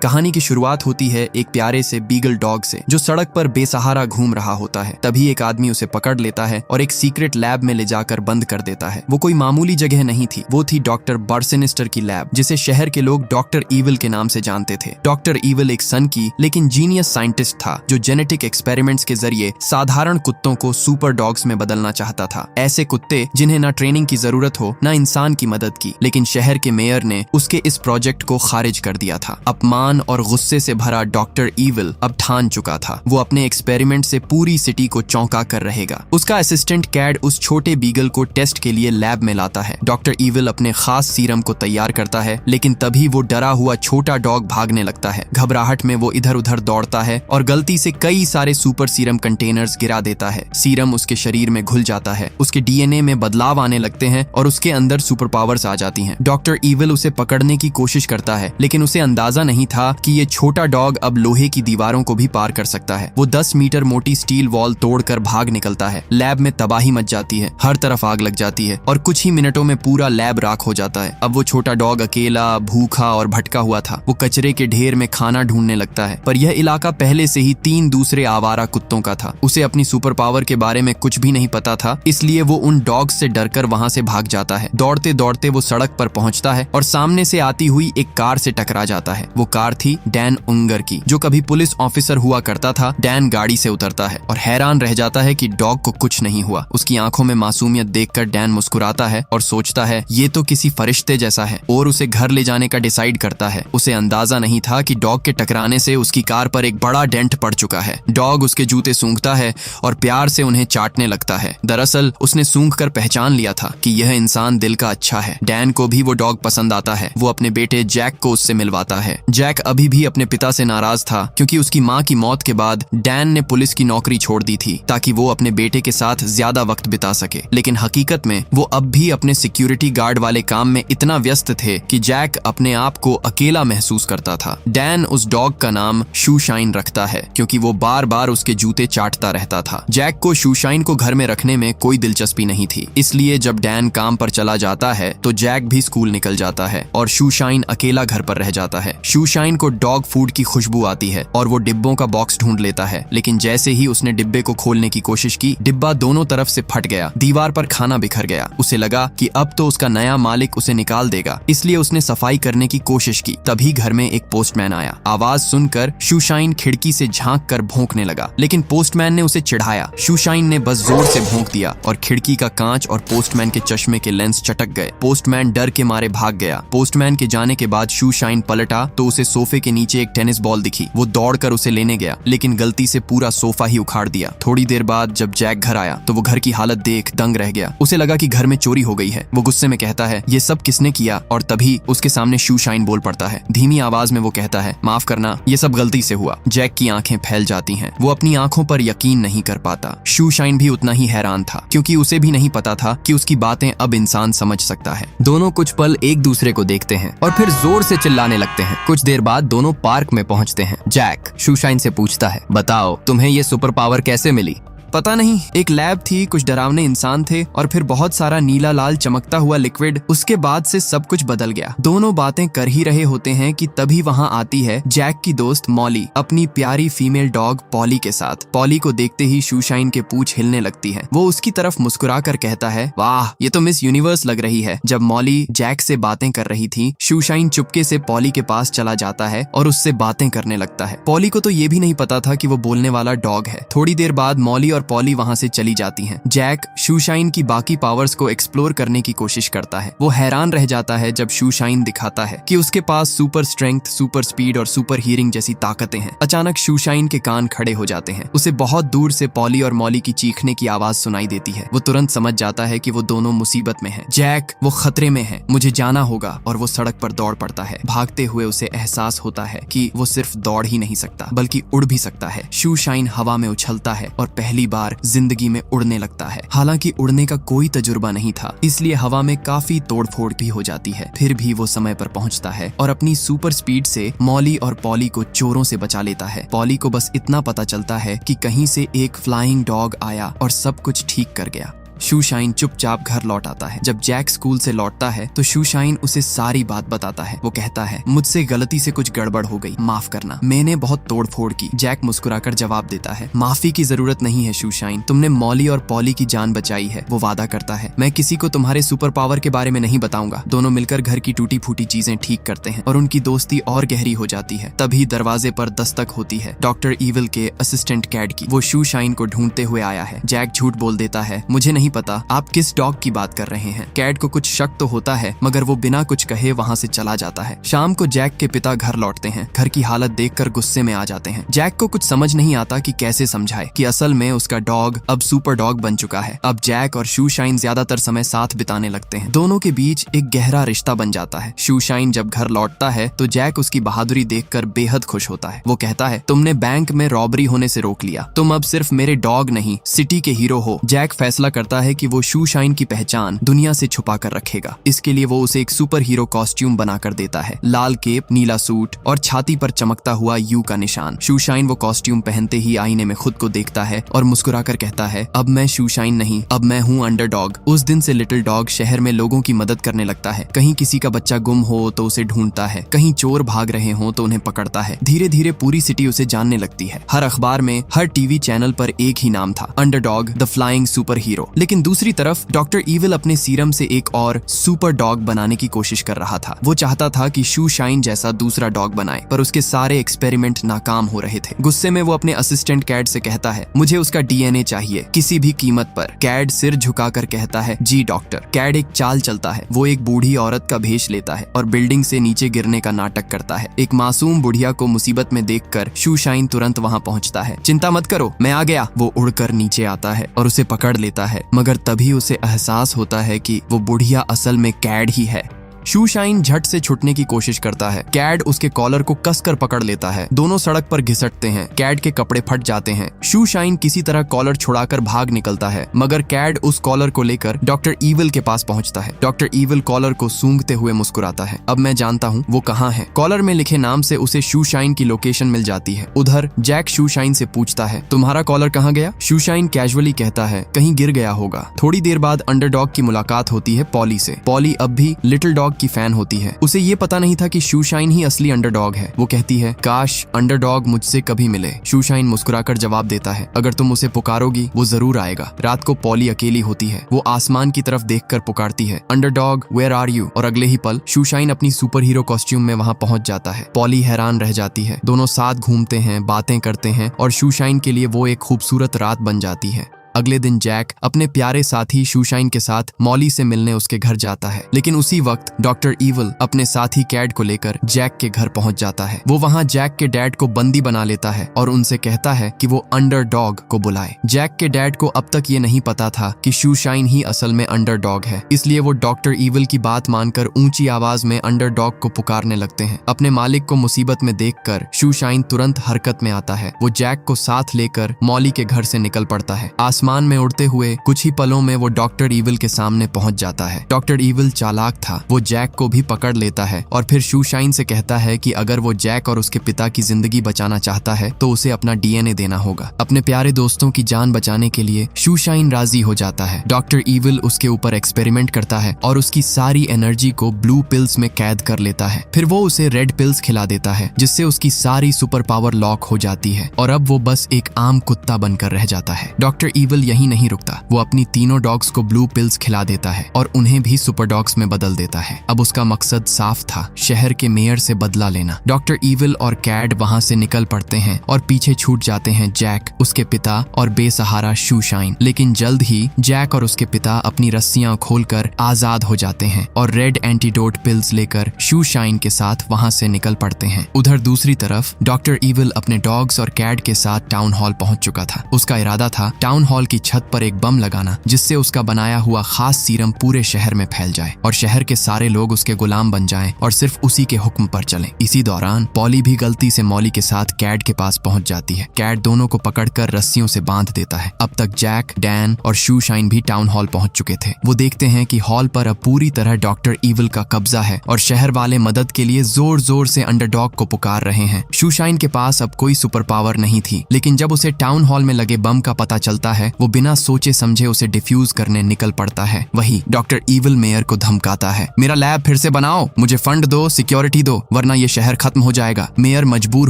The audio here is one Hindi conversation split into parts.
कहानी की शुरुआत होती है एक प्यारे से बीगल डॉग से जो सड़क पर बेसहारा घूम रहा होता है। तभी एक आदमी उसे पकड़ लेता है और एक सीक्रेट लैब में ले जाकर बंद कर देता है। वो कोई मामूली जगह नहीं थी, वो थी डॉक्टर बर्सिनिस्टर की लैब, जिसे शहर के लोग डॉक्टर ईविल के नाम से जानते थे। डॉक्टर ईविल एक सन की लेकिन जीनियस साइंटिस्ट था जो जेनेटिक एक्सपेरिमेंट्स के जरिए साधारण कुत्तों को सुपर डॉग्स में बदलना चाहता था। ऐसे कुत्ते जिन्हें ना ट्रेनिंग की जरूरत हो ना इंसान की मदद की। लेकिन शहर के मेयर ने उसके इस प्रोजेक्ट को खारिज कर दिया था। अपमान और गुस्से से भरा डॉक्टर ईविल अब ठान चुका था वो अपने एक्सपेरिमेंट से पूरी सिटी को चौंका कर रहेगा। उसका असिस्टेंट कैड उस छोटे बीगल को टेस्ट के लिए लैब में लाता है। डॉक्टर ईविल अपने खास सीरम को तैयार करता है, लेकिन तभी वो डरा हुआ छोटा डॉग भागने लगता है। घबराहट में वो इधर उधर दौड़ता है और गलती से कई सारे सुपर सीरम कंटेनर्स गिरा देता है। सीरम उसके शरीर में घुल जाता है, उसके डीएनए में बदलाव आने लगते हैं और उसके अंदर सुपर पावर्स आ जाती हैं। डॉक्टर ईविल उसे पकड़ने की कोशिश करता है, लेकिन उसे अंदाजा नहीं था कि ये छोटा डॉग अब लोहे की दीवारों को भी पार कर सकता है। वो 10 मीटर मोटी स्टील वॉल तोड़कर भाग निकलता है। लैब में तबाही मच जाती है, हर तरफ आग लग जाती है और कुछ ही मिनटों में पूरा लैब राख हो जाता है। अब वो छोटा डॉग अकेला, भूखा और भटका हुआ था। वो कचरे के ढेर में खाना ढूंढने लगता है, पर यह इलाका पहले से ही 3 दूसरे आवारा कुत्तों का था। उसे अपनी सुपर पावर के बारे में कुछ भी नहीं पता था, इसलिए वो उन डॉग्स से डरकर वहां से भाग जाता है। दौड़ते दौड़ते वो सड़क पर पहुंचता है और सामने से आती हुई एक कार से टकरा जाता है। वो कार थी डैन उंगर की, जो कभी पुलिस ऑफिसर हुआ करता था। डैन गाड़ी से उतरता है और हैरान रह जाता है कि डॉग को कुछ नहीं हुआ। उसकी आंखों में मासूमियत देखकर डैन मुस्कुराता है और सोचता है ये तो किसी फरिश्ते जैसा है, और उसे घर ले जाने का डिसाइड करता है। उसे अंदाजा नहीं था कि डॉग के टकराने से उसकी कार पर एक बड़ा डेंट पड़ चुका है। डॉग उसके जूते सूंघता है और प्यार से उन्हें चाटने लगता है। दरअसल उसने सूंघकर पहचान लिया था कि यह इंसान दिल का अच्छा है। डैन को भी वो डॉग पसंद आता है। वो अपने बेटे जैक को उससे मिलवाता है। जैक अभी भी अपने पिता से नाराज था क्योंकि उसकी मां की मौत के बाद डैन ने पुलिस की नौकरी छोड़ दी थी ताकि वो अपने बेटे के साथ ज्यादा वक्त बिता सके। लेकिन हकीकत में वो अब भी अपने सिक्योरिटी गार्ड वाले काम में इतना व्यस्त थे कि जैक अपने आप को अकेला महसूस करता था। डैन उस डॉग का नाम शूशाइन रखता है क्योंकि वो बार बार उसके जूते चाटता रहता था। जैक को शूशाइन को घर में रखने में कोई दिलचस्पी नहीं थी, इसलिए जब डैन काम पर चला जाता है तो जैक भी स्कूल निकल जाता है और शूशाइन अकेला घर पर रह जाता है। शूशाइन को डॉग फूड की खुशबू आती है और वो डिब्बों का बॉक्स ढूंढ लेता है, लेकिन जैसे ही उसने डिब्बे को खोलने की कोशिश की, डिब्बा दोनों तरफ से फट गया। दीवार पर खाना बिखर गया। उसे लगा कि अब तो उसका नया मालिक उसे निकाल देगा, इसलिए उसने सफाई करने की कोशिश की। तभी घर में एक पोस्टमैन आया। आवाज सुनकर शूशाइन खिड़की से झांक कर भौंकने लगा, लेकिन पोस्टमैन ने उसे चिढ़ाया। शूशाइन ने बस जोर से भौंक दिया और खिड़की का कांच और पोस्टमैन के चश्मे के लेंस चटक गए। पोस्टमैन डर के मारे भाग गया। पोस्टमैन के जाने के बाद शूशाइन पलटा तो उसे सोफे के नीचे एक टेनिस बॉल दिखी। वो दौड़कर उसे लेने गया, लेकिन गलती से पूरा सोफा ही उखाड़ दिया। थोड़ी देर बाद जब जैक घर आया तो वो घर की हालत देख दंग रह गया। उसे लगा कि घर में चोरी हो गई है। वो गुस्से में कहता है ये सब किसने किया, और तभी उसके सामने शूशाइन बोल पड़ता है। धीमी आवाज में वो कहता है माफ करना, ये सब गलती से हुआ। जैक की आंखें फैल जाती हैं। वो अपनी आंखों पर यकीन नहीं कर पाता। शूशाइन भी उतना ही हैरान था क्योंकि उसे भी नहीं पता था कि उसकी बातें अब इंसान समझ सकता है। दोनों कुछ पल एक दूसरे को देखते हैं और फिर जोर से चिल्लाने लगते हैं। कुछ देर बाद दोनों पार्क में पहुंचते हैं। जैक शूशाइन से पूछता है बताओ तुम्हें ये सुपर पावर कैसे मिली। पता नहीं, एक लैब थी, कुछ डरावने इंसान थे और फिर बहुत सारा नीला लाल चमकता हुआ लिक्विड। उसके बाद से सब कुछ बदल गया। दोनों बातें कर ही रहे होते हैं कि तभी वहां आती है जैक की दोस्त मॉली अपनी प्यारी फीमेल डॉग पॉली के साथ। पॉली को देखते ही शूशाइन के पूंछ हिलने लगती है। वो उसकी तरफ मुस्कुरा कर कहता है वाह, ये तो मिस यूनिवर्स लग रही है। जब मॉली जैक से बातें कर रही थी, शूशाइन चुपके से पॉली के पास चला जाता है और उससे बातें करने लगता है। पॉली को तो ये भी नहीं पता था कि वो बोलने वाला डॉग है। थोड़ी देर बाद मॉली और पॉली वहां से चली जाती हैं। जैक शूशाइन की बाकी पावर्स को एक्सप्लोर करने की कोशिश करता है। वो हैरान रह जाता है जब शूशाइन दिखाता है कि उसके पास सुपर स्ट्रेंथ, सुपर स्पीड और सुपर हियरिंग जैसी ताकतें हैं। अचानक शूशाइन के कान खड़े हो जाते हैं। उसे बहुत दूर से पॉली और मॉली की चीखने की आवाज सुनाई देती है। वो तुरंत समझ जाता है कि वो दोनों मुसीबत में हैं। जैक, वो खतरे में है, मुझे जाना होगा, और वो सड़क पर दौड़ पड़ता है। भागते हुए उसे एहसास होता है कि वो सिर्फ दौड़ ही नहीं सकता बल्कि उड़ भी सकता है। शूशाइन हवा में उछलता है और पहली बार जिंदगी में उड़ने लगता है। हालांकि उड़ने का कोई तजुर्बा नहीं था, इसलिए हवा में काफी तोड़फोड़ भी हो जाती है। फिर भी वो समय पर पहुंचता है और अपनी सुपर स्पीड से मॉली और पॉली को चोरों से बचा लेता है। पॉली को बस इतना पता चलता है कि कहीं से एक फ्लाइंग डॉग आया और सब कुछ ठीक कर गया। शूशाइन चुपचाप घर लौट आता है। जब जैक स्कूल से लौटता है तो शूशाइन उसे सारी बात बताता है। वो कहता है, मुझसे गलती से कुछ गड़बड़ हो गई, माफ करना, मैंने बहुत तोड़फोड़ की। जैक मुस्कुराकर जवाब देता है, माफी की जरूरत नहीं है शूशाइन, तुमने मॉली और पॉली की जान बचाई है। वो वादा करता है, मैं किसी को तुम्हारे सुपर पावर के बारे में नहीं बताऊंगा। दोनों मिलकर घर की टूटी फूटी चीजें ठीक करते हैं और उनकी दोस्ती और गहरी हो जाती है। तभी दरवाजे पर दस्तक होती है, डॉक्टर ईविल के असिस्टेंट कैड की। वो शूशाइन को ढूंढते हुए आया है। जैक झूठ बोल देता है, मुझे नहीं पता आप किस डॉग की बात कर रहे हैं। कैड को कुछ शक तो होता है, मगर वो बिना कुछ कहे वहाँ से चला जाता है। शाम को जैक के पिता घर लौटते हैं। घर की हालत देखकर गुस्से में आ जाते हैं। जैक को कुछ समझ नहीं आता कि कैसे समझाए कि असल में उसका डॉग अब सुपर डॉग बन चुका है। अब जैक और शूशाइन ज्यादातर समय साथ बिताने लगते हैं। दोनों के बीच एक गहरा रिश्ता बन जाता है। शूशाइन जब घर लौटता है तो जैक उसकी बहादुरी देखकर बेहद खुश होता है। वो कहता है, तुमने बैंक में रॉबरी होने से रोक लिया, तुम अब सिर्फ मेरे डॉग नहीं सिटी के हीरो हो। जैक फैसला करता है कि वो शूशाइन की पहचान दुनिया से छुपा कर रखेगा। इसके लिए वो उसे एक सुपर हीरो कॉस्ट्यूम बनाकर देता है, लाल केप, नीला सूट और छाती पर चमकता हुआ यू का निशान। शूशाइन वो कॉस्ट्यूम पहनते ही आईने में खुद को देखता है और मुस्कुराकर कहता है, अब मैं शूशाइन नहीं, अब मैं हूँ अंडरडॉग। उस दिन से लिटिल डॉग शहर में लोगों की मदद करने लगता है। कहीं किसी का बच्चा गुम हो तो उसे ढूंढता है, कहीं चोर भाग रहे हो तो उन्हें पकड़ता है। धीरे धीरे पूरी सिटी उसे जानने लगती है। हर अखबार में, हर टीवी चैनल पर एक ही नाम था, underdog the flying super hero. लेकिन दूसरी तरफ डॉक्टर ईविल अपने सीरम से एक और सुपर डॉग बनाने की कोशिश कर रहा था। वो चाहता था कि शूशाइन जैसा दूसरा डॉग बनाए, पर उसके सारे एक्सपेरिमेंट नाकाम हो रहे थे। गुस्से में वो अपने असिस्टेंट कैड से कहता है, मुझे उसका डीएनए चाहिए किसी भी कीमत पर। कैड सिर झुकाकर कहता है, जी डॉक्टर। कैड एक चाल चलता है। वो एक बूढ़ी औरत का भेष लेता है और बिल्डिंग से नीचे गिरने का नाटक करता है। एक मासूम बुढ़िया को मुसीबत में देखकर शूशाइन तुरंत वहां पहुंचता है। चिंता मत करो, मैं आ गया। वो उड़कर नीचे आता है और उसे पकड़ लेता है, मगर तभी उसे एहसास होता है कि वो बुढ़िया असल में कैड ही है। शूशाइन झट से छुटने की कोशिश करता है। कैड उसके कॉलर को कसकर पकड़ लेता है। दोनों सड़क पर घिसटते हैं। कैड के कपड़े फट जाते हैं। शूशाइन किसी तरह कॉलर छुड़ाकर भाग निकलता है, मगर कैड उस कॉलर को लेकर डॉक्टर ईविल के पास पहुंचता है। डॉक्टर ईविल कॉलर को सूंघते हुए मुस्कुराता है, अब मैं जानता हूँ वो कहाँ है। कॉलर में लिखे नाम से उसे शूशाइन की लोकेशन मिल जाती है। उधर जैक शूशाइन से पूछता है, तुम्हारा कॉलर कहाँ गया? शूशाइन कैजुअली कहता है, कहीं गिर गया होगा। थोड़ी देर बाद अंडरडॉग की मुलाकात होती है पॉली से। पॉली अब भी लिटिल डॉग की फैन होती है। उसे ये पता नहीं था कि शूशाइन ही असली अंडरडॉग है। वो कहती है, काश अंडरडॉग मुझसे कभी मिले। शूशाइन मुस्कुराकर जवाब देता है, अगर तुम उसे पुकारोगी वो जरूर आएगा। रात को पॉली अकेली होती है। वो आसमान की तरफ देखकर पुकारती है, अंडरडॉग वेयर आर यू? और अगले ही पल शूशाइन अपनी सुपर हीरो कॉस्ट्यूम में वहां पहुंच जाता है। पॉली हैरान रह जाती है। दोनों साथ घूमते हैं, बातें करते हैं और शूशाइन के लिए वो एक खूबसूरत रात बन जाती है। अगले दिन जैक अपने प्यारे साथी शूशाइन के साथ मॉली से मिलने उसके घर जाता है, लेकिन उसी वक्त डॉक्टर ईविल अपने साथी कैड को लेकर जैक के घर पहुंच जाता है। वो वहां जैक के डैड को बंदी बना लेता है और उनसे कहता है कि वो अंडरडॉग को बुलाए। जैक के डैड को अब तक ये नहीं पता था कि शूशाइन ही असल में अंडरडॉग है, इसलिए वो डॉक्टर ईविल की बात मानकर ऊंची आवाज में अंडरडॉग को पुकारने लगते हैं। अपने मालिक को मुसीबत में देखकर शूशाइन तुरंत हरकत में आता है। वो जैक को साथ लेकर मॉली के घर से निकल पड़ता है। आसमान में उड़ते हुए कुछ ही पलों में वो डॉक्टर ईविल के सामने पहुंच जाता है। डॉक्टर ईविल चालाक था। वो जैक को भी पकड़ लेता है और फिर शूशाइन से कहता है कि अगर वो जैक और उसके पिता की जिंदगी बचाना चाहता है तो उसे अपना डीएनए देना होगा। अपने प्यारे दोस्तों की जान बचाने के लिए शूशाइन राजी हो जाता है। डॉक्टर ईविल उसके ऊपर एक्सपेरिमेंट करता है और उसकी सारी एनर्जी को ब्लू पिल्स में कैद कर लेता है। फिर वो उसे रेड पिल्स खिला देता है, जिससे उसकी सारी सुपर पावर लॉक हो जाती है और अब वो बस एक आम कुत्ता बनकर रह जाता है। डॉक्टर ईविल यहीं नहीं रुकता। वो अपनी तीनों डॉग्स को ब्लू पिल्स खिला देता है और उन्हें भी सुपर डॉग्स में बदल देता है। अब उसका मकसद साफ था, शहर के मेयर से बदला लेना। डॉक्टर ईविल और कैड वहां से निकल पड़ते हैं और पीछे छूट जाते हैं जैक, उसके पिता और बेसहारा शूशाइन। लेकिन जल्द ही जैक और उसके पिता अपनी रस्सियां खोलकर आजाद हो जाते हैं और रेड एंटीडोट पिल्स लेकर शूशाइन के साथ वहां से निकल पड़ते हैं। उधर दूसरी तरफ डॉक्टर ईविल अपने डॉग्स और कैड के साथ टाउन हॉल पहुंच चुका था। उसका इरादा था टाउन हॉल की छत पर एक बम लगाना, जिससे उसका बनाया हुआ खास सीरम पूरे शहर में फैल जाए और शहर के सारे लोग उसके गुलाम बन जाएं और सिर्फ उसी के हुक्म पर चलें। इसी दौरान पॉली भी गलती से मॉली के साथ कैड के पास पहुंच जाती है। कैड दोनों को पकड़कर रस्सियों से बांध देता है। अब तक जैक, डैन और शूशाइन भी टाउन हॉल पहुंच चुके थे। वो देखते हैं कि हॉल पर अब पूरी तरह डॉक्टर ईविल का कब्जा है और शहर वाले मदद के लिए जोर जोर से अंडरडॉग को पुकार रहे हैं। शूशाइन के पास अब कोई सुपर पावर नहीं थी, लेकिन जब उसे टाउन हॉल में लगे बम का पता चलता है है वो बिना सोचे समझे उसे डिफ्यूज करने निकल पड़ता है। वही डॉक्टर ईविल मेयर को धमकाता है, मेरा लैब फिर से बनाओ, मुझे फंड दो, सिक्योरिटी दो, वरना ये शहर खत्म हो जाएगा। मेयर मजबूर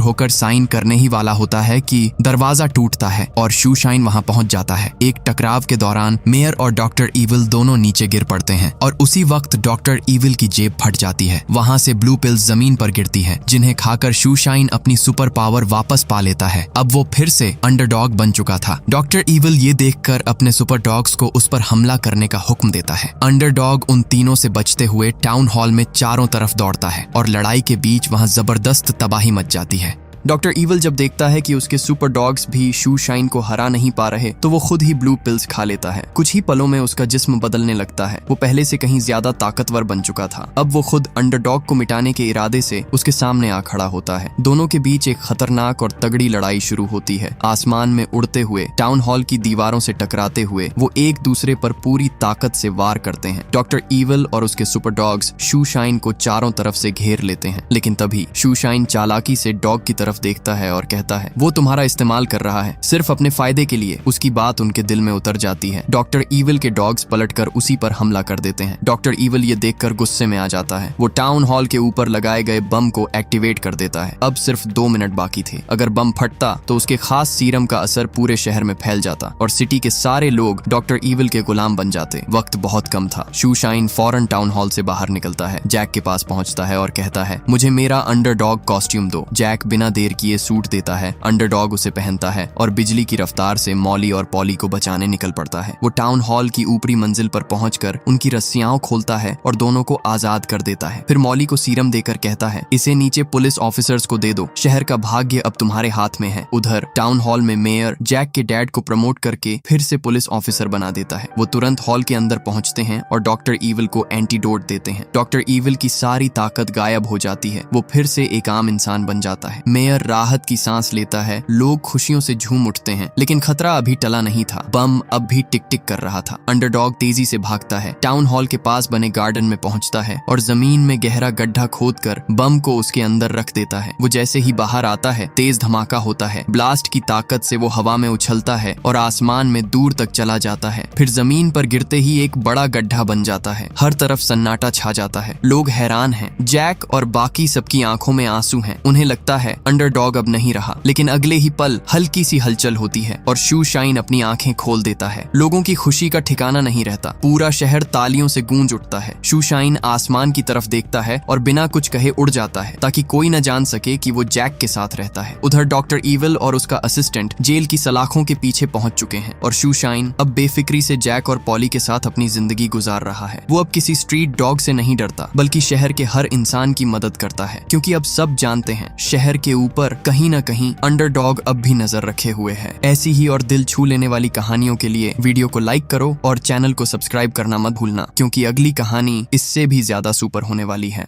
होकर साइन करने ही वाला होता है कि दरवाजा टूटता है और शूशाइन वहां पहुंच जाता है। एक टकराव के दौरान मेयर और डॉक्टर ईविल दोनों नीचे गिर पड़ते हैं और उसी वक्त डॉक्टर ईविल की जेब फट जाती है। वहां से ब्लू पिल्स जमीन पर गिरती है जिन्हें खाकर शूशाइन अपनी सुपर पावर वापस पा लेता है। अब वो फिर से अंडरडॉग बन चुका था। डॉक्टर ईविल ये देखकर अपने सुपर डॉग्स को उस पर हमला करने का हुक्म देता है। अंडरडॉग उन तीनों से बचते हुए टाउन हॉल में चारों तरफ दौड़ता है और लड़ाई के बीच वहां जबरदस्त तबाही मच जाती है। डॉक्टर ईविल जब देखता है कि उसके सुपर डॉग्स भी शूशाइन को हरा नहीं पा रहे तो वो खुद ही ब्लू पिल्स खा लेता है। कुछ ही पलों में उसका जिस्म बदलने लगता है। वो पहले से कहीं ज्यादा ताकतवर बन चुका था। अब वो खुद अंडरडॉग को मिटाने के इरादे से उसके सामने आ खड़ा होता है। दोनों के बीच एक खतरनाक और तगड़ी लड़ाई शुरू होती है। आसमान में उड़ते हुए, टाउन हॉल की दीवारों से टकराते हुए वो एक दूसरे पर पूरी ताकत से वार करते हैं। डॉक्टर ईविल और उसके सुपर डॉग्स शूशाइन को चारों तरफ से घेर लेते हैं, लेकिन तभी शूशाइन चालाकी से डॉग की तरफ देखता है और कहता है, वो तुम्हारा इस्तेमाल कर रहा है सिर्फ अपने फायदे के लिए। उसकी बात उनके दिल में उतर जाती है। डॉक्टर ईविल के डॉग्स पलटकर उसी पर हमला कर देते हैं। डॉक्टर ईविल ये देखकर गुस्से में आ जाता है। वो टाउन हॉल के ऊपर लगाए गए बम को एक्टिवेट कर देता है। अब सिर्फ 2 मिनट बाकी थे। अगर बम फटता तो उसके खास सीरम का असर पूरे शहर में फैल जाता और सिटी के सारे लोग डॉक्टर ईविल के गुलाम बन जाते। वक्त बहुत कम था। शूशाइन फौरन टाउन हॉल से बाहर निकलता है, जैक के पास पहुंचता है और कहता है, मुझे मेरा अंडरडॉग कॉस्ट्यूम दो। जैक बिना देर किए सूट देता है। अंडरडॉग उसे पहनता है और बिजली की रफ्तार से मॉली और पॉली को बचाने निकल पड़ता है। वो टाउन हॉल की ऊपरी मंजिल पर पहुंचकर उनकी रस्सियां खोलता है और दोनों को आजाद कर देता है। फिर मॉली को सीरम देकर कहता है, इसे नीचे पुलिस ऑफिसर्स को दे दो, शहर का भाग्य अब तुम्हारे हाथ में है। उधर टाउन हॉल में मेयर जैक के डैड को प्रमोट करके फिर से पुलिस ऑफिसर बना देता है। वो तुरंत हॉल के अंदर पहुंचते हैं और डॉक्टर ईविल को एंटीडोट देते हैं। डॉक्टर ईविल की सारी ताकत गायब हो जाती है। वो फिर से एक आम इंसान बन जाता है। मेयर राहत की सांस लेता है। लोग खुशियों से झूम उठते हैं, लेकिन खतरा अभी टला नहीं था। बम अब भी टिक टिक कर रहा था। अंडरडॉग तेजी से भागता है, टाउन हॉल के पास बने गार्डन में पहुंचता है और जमीन में गहरा गड्ढा खोदकर बम को उसके अंदर रख देता है। वो जैसे ही बाहर आता है, तेज धमाका होता है। ब्लास्ट की ताकत से वो हवा में उछलता है और आसमान में दूर तक चला जाता है। फिर जमीन पर गिरते ही एक बड़ा गड्ढा बन जाता है। हर तरफ सन्नाटा छा जाता है। लोग हैरान हैं। जैक और बाकी सबकी आंखों में आंसू हैं। उन्हें लगता है अंडरडॉग अब नहीं रहा, लेकिन अगले ही पल हल्की सी हलचल होती है और शूशाइन अपनी आंखें खोल देता है। लोगों की खुशी का ठिकाना नहीं रहता। पूरा शहर तालियों से गूंज उठता है। शूशाइन आसमान की तरफ देखता है और बिना कुछ कहे उड़ जाता है ताकि कोई न जान सके कि वो जैक के साथ रहता है। उधर डॉक्टर ईविल और उसका असिस्टेंट जेल की सलाखों के पीछे पहुंच चुके हैं और शूशाइन अब बेफिक्री से जैक और पॉली के साथ अपनी जिंदगी गुजार रहा है। वो अब किसी स्ट्रीट डॉग से नहीं डरता, बल्कि शहर के हर इंसान की मदद करता है, क्योंकि अब सब जानते हैं शहर के ऊपर कहीं न कहीं अंडरडॉग अब भी नजर रखे हुए है। ऐसी ही और दिल छू लेने वाली कहानियों के लिए वीडियो को लाइक करो और चैनल को सब्सक्राइब करना मत भूलना, क्योंकि अगली कहानी इससे भी ज्यादा सुपर होने वाली है।